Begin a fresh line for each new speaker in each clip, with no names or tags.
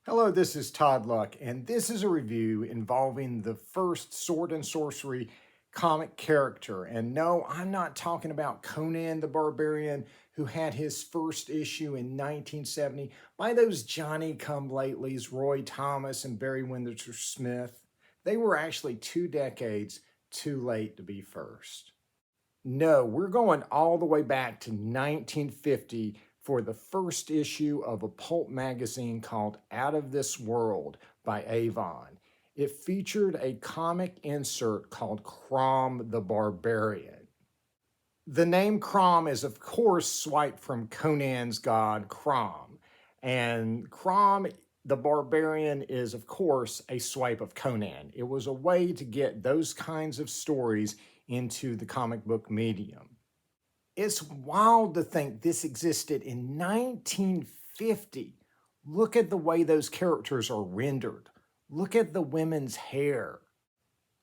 Hello, this is Todd Luck, and this is a review involving the first sword and sorcery comic character. And no, I'm not talking about Conan the Barbarian, who had his first issue in 1970 by those Johnny-come-latelys, Roy Thomas and Barry Windsor Smith. They were actually 2 decades too late to be first. No, we're going all the way back to 1950 for the first issue of a pulp magazine called Out of This World by Avon. It featured a comic insert called Crom the Barbarian. The name Crom is, of course, swiped from Conan's god Crom, and Crom the Barbarian is, of course, a swipe of Conan. It was a way to get those kinds of stories into the comic book medium. It's wild to think this existed in 1950. Look at the way those characters are rendered. Look at the women's hair.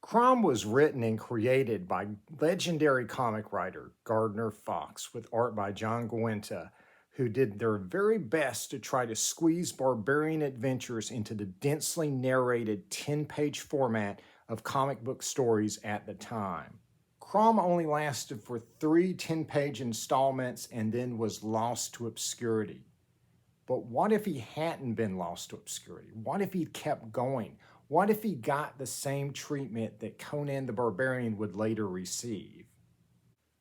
Crom was written and created by legendary comic writer Gardner Fox with art by John Guenta, who did their very best to try to squeeze barbarian adventures into the densely narrated 10-page format of comic book stories at the time. Crom only lasted for 3 10-page installments and then was lost to obscurity. But what if he hadn't been lost to obscurity? What if he'd kept going? What if he got the same treatment that Conan the Barbarian would later receive?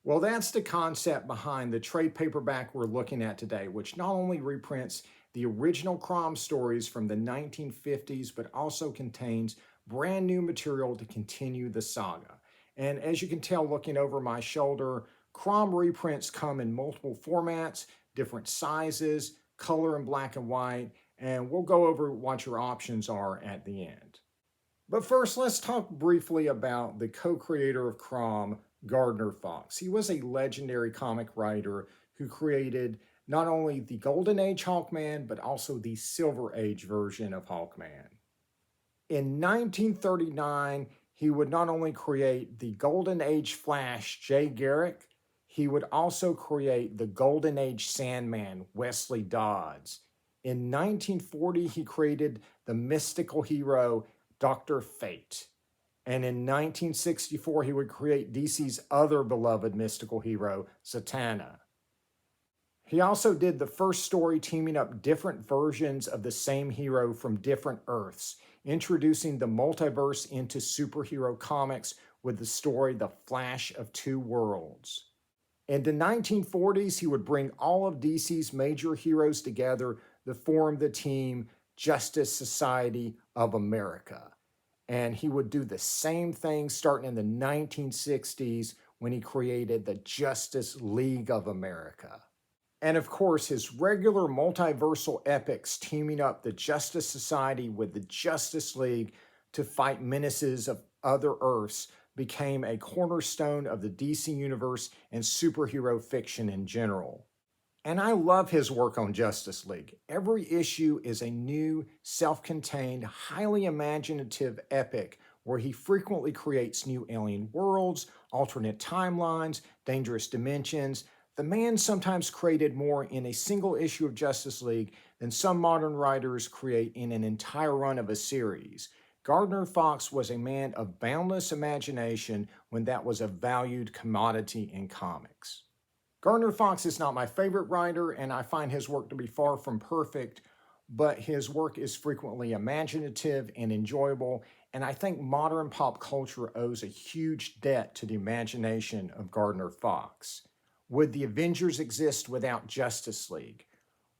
Well, that's the concept behind the trade paperback we're looking at today, which not only reprints the original Crom stories from the 1950s, but also contains brand new material to continue the saga. And as you can tell looking over my shoulder, Crom reprints come in multiple formats, different sizes, color in black and white, and we'll go over what your options are at the end. But first, let's talk briefly about the co-creator of Crom, Gardner Fox. He was a legendary comic writer who created not only the Golden Age Hawkman, but also the Silver Age version of Hawkman. In 1939, he would not only create the Golden Age Flash, Jay Garrick, he would also create the Golden Age Sandman, Wesley Dodds. In 1940, he created the mystical hero, Dr. Fate. And in 1964, he would create DC's other beloved mystical hero, Zatanna. He also did the first story teaming up different versions of the same hero from different Earths, introducing the multiverse into superhero comics with the story The Flash of Two Worlds. In the 1940s, he would bring all of DC's major heroes together to form the team Justice Society of America. And he would do the same thing starting in the 1960s when he created the Justice League of America. And of course, his regular multiversal epics teaming up the Justice Society with the Justice League to fight menaces of other Earths became a cornerstone of the DC Universe and superhero fiction in general. And I love his work on Justice League. Every issue is a new, self-contained, highly imaginative epic where he frequently creates new alien worlds, alternate timelines, dangerous dimensions. The man sometimes created more in a single issue of Justice League than some modern writers create in an entire run of a series. Gardner Fox was a man of boundless imagination when that was a valued commodity in comics. Gardner Fox is not my favorite writer, and I find his work to be far from perfect, but his work is frequently imaginative and enjoyable, and I think modern pop culture owes a huge debt to the imagination of Gardner Fox. Would the Avengers exist without Justice League?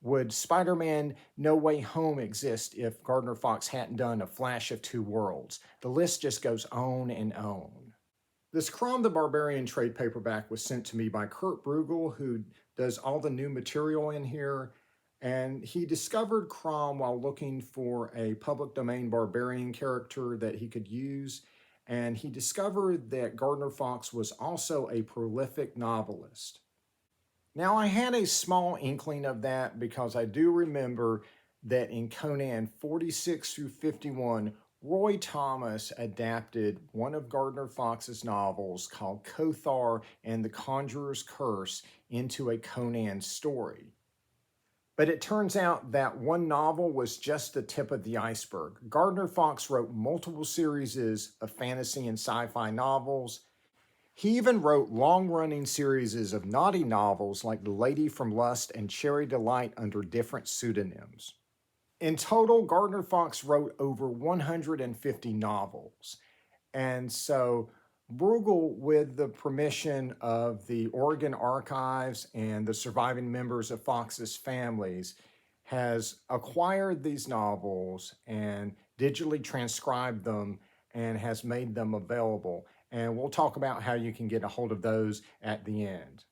Would Spider-Man No Way Home exist if Gardner Fox hadn't done A Flash of Two Worlds? The list just goes on and on. This Crom the Barbarian trade paperback was sent to me by Kurt Bruegel, who does all the new material in here, and he discovered Crom while looking for a public domain barbarian character that he could use, and he discovered that Gardner Fox was also a prolific novelist. Now, I had a small inkling of that because I do remember that in Conan 46 through 51, Roy Thomas adapted one of Gardner Fox's novels called Kothar and the Conjurer's Curse into a Conan story. But it turns out that one novel was just the tip of the iceberg. Gardner Fox wrote multiple series of fantasy and sci-fi novels. He even wrote long-running series of naughty novels like The Lady from Lust and Cherry Delight under different pseudonyms. In total, Gardner Fox wrote over 150 novels. And so Bruegel, with the permission of the Oregon Archives and the surviving members of Fox's families, has acquired these novels and digitally transcribed them and has made them available. And we'll talk about how you can get a hold of those at the end.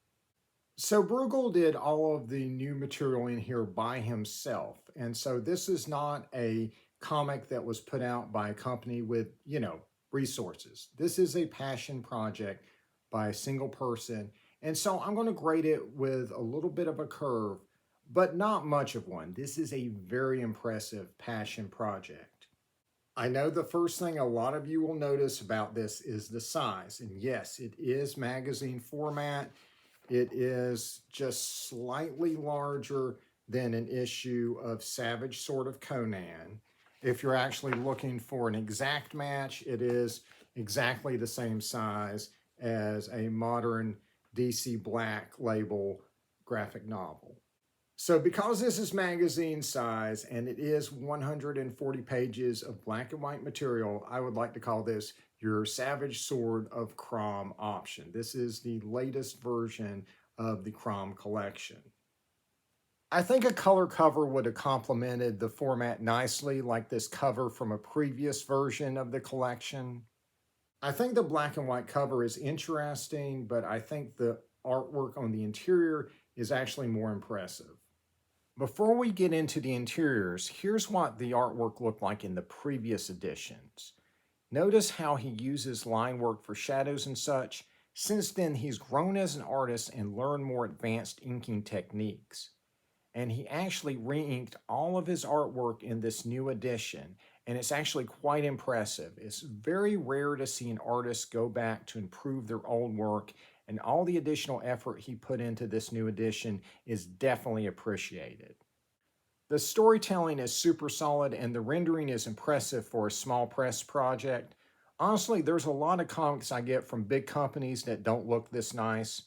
So Bruegel did all of the new material in here by himself. And so this is not a comic that was put out by a company with, resources. This is a passion project by a single person. And so I'm going to grade it with a little bit of a curve, but not much of one. This is a very impressive passion project. I know the first thing a lot of you will notice about this is the size. And yes, it is magazine format. It is just slightly larger than an issue of Savage Sword of Conan. If you're actually looking for an exact match, it is exactly the same size as a modern DC Black Label graphic novel. So because this is magazine size and it is 140 pages of black and white material, I would like to call this your Savage Sword of Crom option. This is the latest version of the Crom collection. I think a color cover would have complemented the format nicely, like this cover from a previous version of the collection. I think the black and white cover is interesting, but I think the artwork on the interior is actually more impressive. Before we get into the interiors, here's what the artwork looked like in the previous editions. Notice how he uses line work for shadows and such. Since then, he's grown as an artist and learned more advanced inking techniques. And he actually re-inked all of his artwork in this new edition, and it's actually quite impressive. It's very rare to see an artist go back to improve their old work, and all the additional effort he put into this new edition is definitely appreciated. The storytelling is super solid, and the rendering is impressive for a small press project. Honestly, there's a lot of comics I get from big companies that don't look this nice,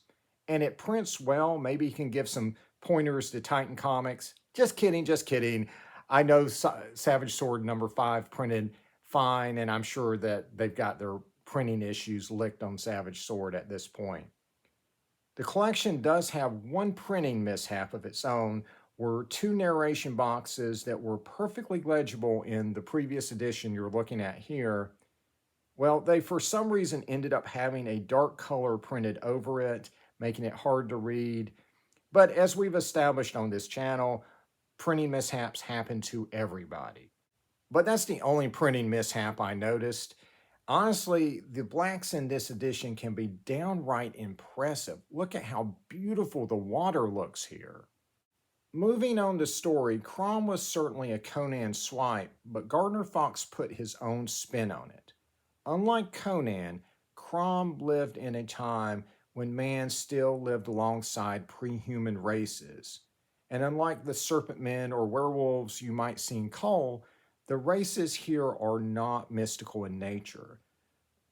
and it prints well. Maybe you can give some pointers to Titan Comics. Just kidding, just kidding. I know Savage Sword number 5 printed fine, and I'm sure that they've got their printing issues licked on Savage Sword at this point. The collection does have one printing mishap of its own, were 2 narration boxes that were perfectly legible in the previous edition you're looking at here. Well, they for some reason ended up having a dark color printed over it, making it hard to read. But as we've established on this channel, printing mishaps happen to everybody. But that's the only printing mishap I noticed. Honestly, the blacks in this edition can be downright impressive. Look at how beautiful the water looks here. Moving on to story, Crom was certainly a Conan swipe, but Gardner Fox put his own spin on it. Unlike Conan, Crom lived in a time when man still lived alongside pre-human races. And unlike the serpent men or werewolves you might see in Cole, the races here are not mystical in nature.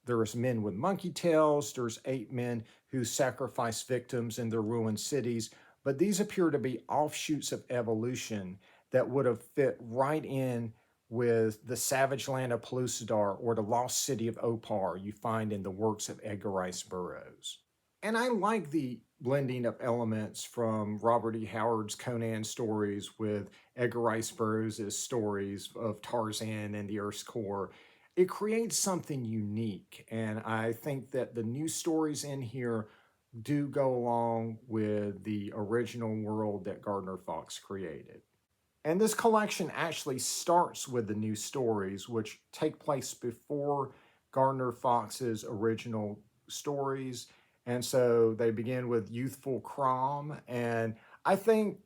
There's men with monkey tails, there's ape men who sacrifice victims in their ruined cities, but these appear to be offshoots of evolution that would have fit right in with the savage land of Pellucidar or the lost city of Opar you find in the works of Edgar Rice Burroughs. And I like the blending of elements from Robert E. Howard's Conan stories with Edgar Rice Burroughs' stories of Tarzan and the Earth's core. It creates something unique, and I think that the new stories in here do go along with the original world that Gardner Fox created. And this collection actually starts with the new stories, which take place before Gardner Fox's original stories. And so they begin with youthful Crom. And I think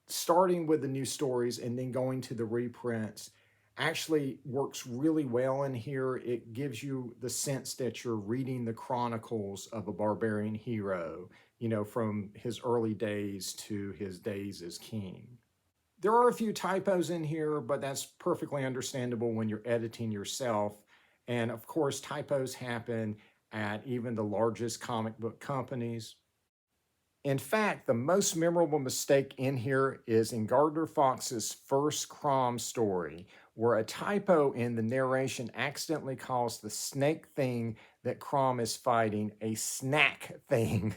starting with the new stories and then going to the reprints actually works really well in here. It gives you the sense that you're reading the chronicles of a barbarian hero, from his early days to his days as king. There are a few typos in here, but that's perfectly understandable when you're editing yourself. And of course, typos happen at even the largest comic book companies. In fact, the most memorable mistake in here is in Gardner Fox's first Crom story, where a typo in the narration accidentally calls the snake thing that Crom is fighting a snack thing.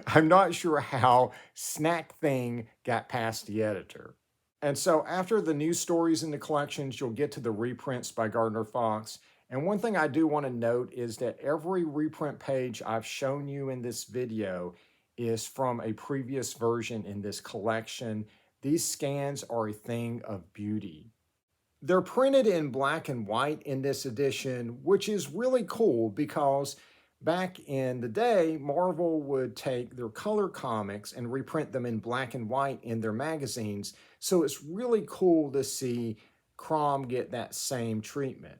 I'm not sure how snack thing got past the editor. And so after the new stories in the collections, you'll get to the reprints by Gardner Fox. And one thing I do want to note is that every reprint page I've shown you in this video is from a previous version in this collection. These scans are a thing of beauty. They're printed in black and white in this edition, which is really cool because back in the day, Marvel would take their color comics and reprint them in black and white in their magazines. So it's really cool to see Crom get that same treatment.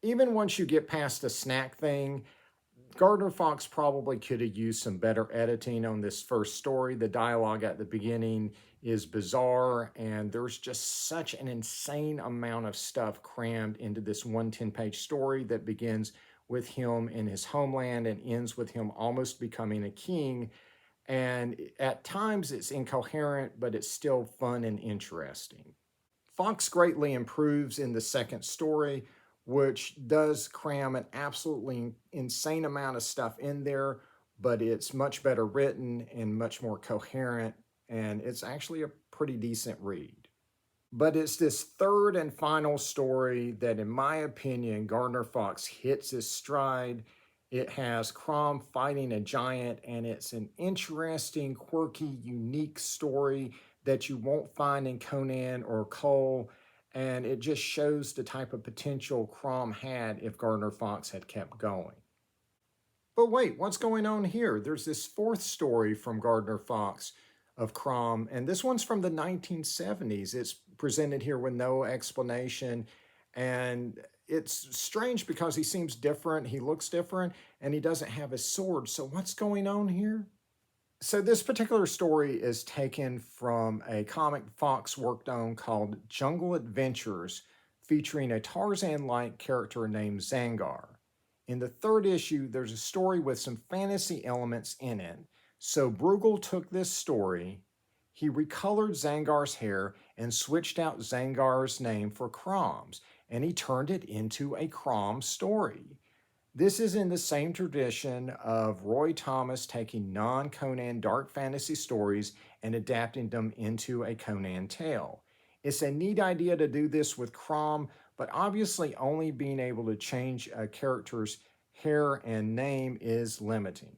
Even once you get past the snack thing, Gardner Fox probably could have used some better editing on this first story. The dialogue at the beginning is bizarre, and there's just such an insane amount of stuff crammed into this 110-page story that begins with him in his homeland and ends with him almost becoming a king. And at times it's incoherent, but it's still fun and interesting. Fox greatly improves in the second story, which does cram an absolutely insane amount of stuff in there, but it's much better written and much more coherent, and it's actually a pretty decent read. But it's this third and final story that, in my opinion, Gardner Fox hits his stride. It has Crom fighting a giant, and it's an interesting, quirky, unique story that you won't find in Conan or Cole, and it just shows the type of potential Crom had if Gardner Fox had kept going. But wait, what's going on here? There's this fourth story from Gardner Fox of Crom, and this one's from the 1970s. It's presented here with no explanation, and it's strange because he seems different, he looks different, and he doesn't have his sword. So what's going on here? So this particular story is taken from a comic Fox worked on called Jungle Adventures, featuring a Tarzan-like character named Zangar. In the third issue, there's a story with some fantasy elements in it. So Bruegel took this story, he recolored Zangar's hair and switched out Zangar's name for Crom's, and he turned it into a Crom story. This is in the same tradition of Roy Thomas taking non-Conan dark fantasy stories and adapting them into a Conan tale. It's a neat idea to do this with Crom, but obviously only being able to change a character's hair and name is limiting.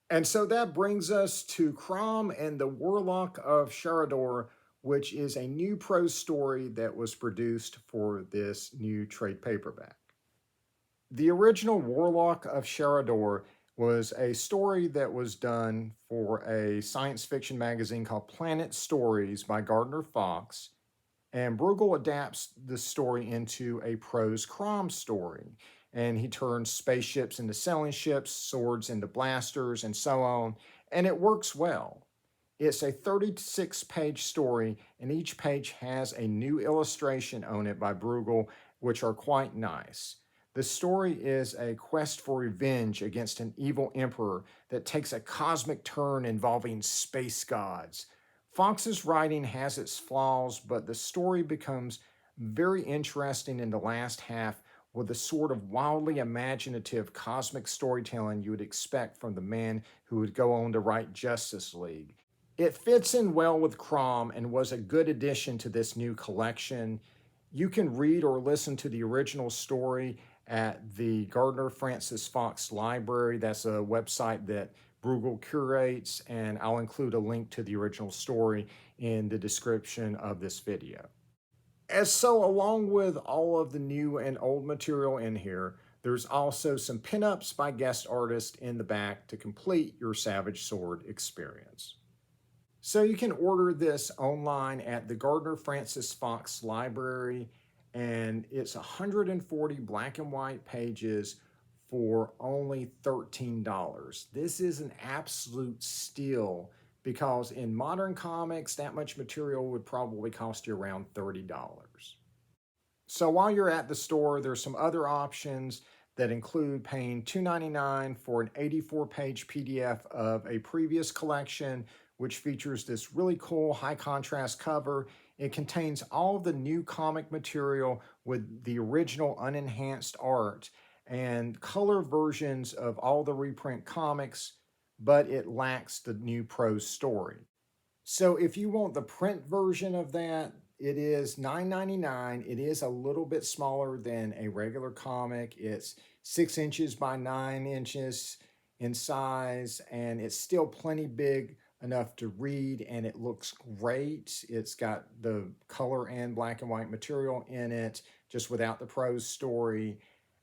And so that brings us to Crom and the Warlock of Sharador, which is a new prose story that was produced for this new trade paperback. The original Warlock of Sharador was a story that was done for a science fiction magazine called Planet Stories by Gardner Fox, and Bruegel adapts the story into a prose Crom story, and he turns spaceships into sailing ships, swords into blasters, and so on, and it works well. It's a 36-page story, and each page has a new illustration on it by Bruegel, which are quite nice. The story is a quest for revenge against an evil emperor that takes a cosmic turn involving space gods. Fox's writing has its flaws, but the story becomes very interesting in the last half with the sort of wildly imaginative cosmic storytelling you would expect from the man who would go on to write Justice League. It fits in well with Crom and was a good addition to this new collection. You can read or listen to the original story at the Gardner Francis Fox Library. That's a website that Bruegel curates, and I'll include a link to the original story in the description of this video. And so along with all of the new and old material in here, there's also some pinups by guest artists in the back to complete your Savage Sword experience. So you can order this online at the Gardner Francis Fox Library, and it's 140 black and white pages for only $13. This is an absolute steal because in modern comics, that much material would probably cost you around $30. So while you're at the store, there's some other options that include paying $2.99 for an 84-page PDF of a previous collection, which features this really cool high contrast cover. It contains all of the new comic material with the original unenhanced art and color versions of all the reprint comics, but it lacks the new prose story. So if you want the print version of that, it is $9.99. It is a little bit smaller than a regular comic. It's 6 inches by 9 inches in size, and it's still plenty big enough to read, and it looks great. It's got the color and black and white material in it, just without the prose story.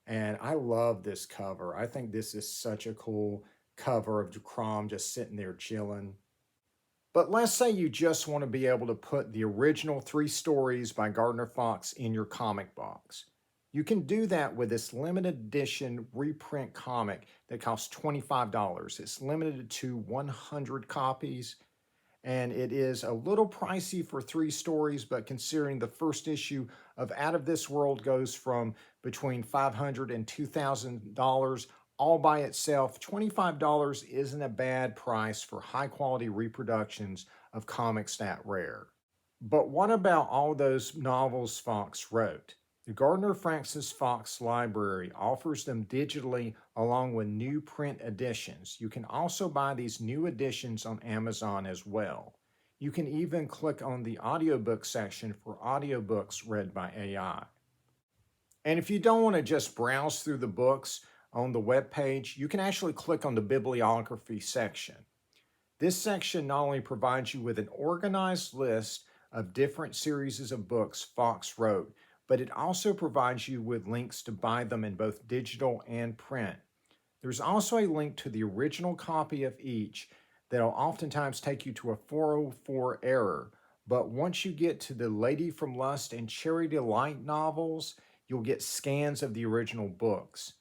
And I love this cover. I think this is such a cool cover of Crom just sitting there chilling. But let's say you just want to be able to put the original 3 stories by Gardner Fox in your comic box. You can do that with this limited edition reprint comic that costs $25. It's limited to 100 copies, and it is a little pricey for 3 stories, but considering the first issue of Out of This World goes from between $500 and $2,000, all by itself, $25 isn't a bad price for high-quality reproductions of comics that rare. But what about all those novels Fox wrote? The Gardner Fox Library offers them digitally along with new print editions. You can also buy these new editions on Amazon as well. You can even click on the audiobook section for audiobooks read by AI. And if you don't want to just browse through the books on the web page, you can actually click on the bibliography section. This section not only provides you with an organized list of different series of books Fox wrote, but it also provides you with links to buy them in both digital and print. There's also a link to the original copy of each that'll oftentimes take you to a 404 error, but once you get to the Lady from Lust and Cherry Delight novels, you'll get scans of the original books.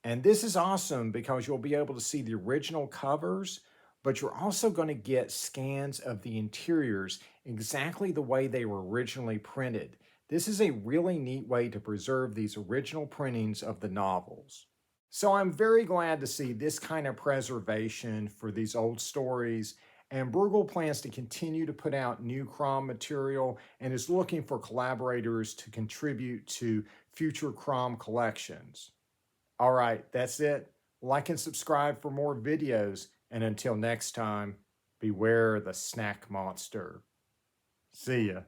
And this is awesome because you'll be able to see the original covers, but you're also going to get scans of the interiors exactly the way they were originally printed. This is a really neat way to preserve these original printings of the novels. So I'm very glad to see this kind of preservation for these old stories, and Bruegel plans to continue to put out new Crom material and is looking for collaborators to contribute to future Crom collections. All right, that's it. Like and subscribe for more videos, and until next time, beware the snack monster. See ya.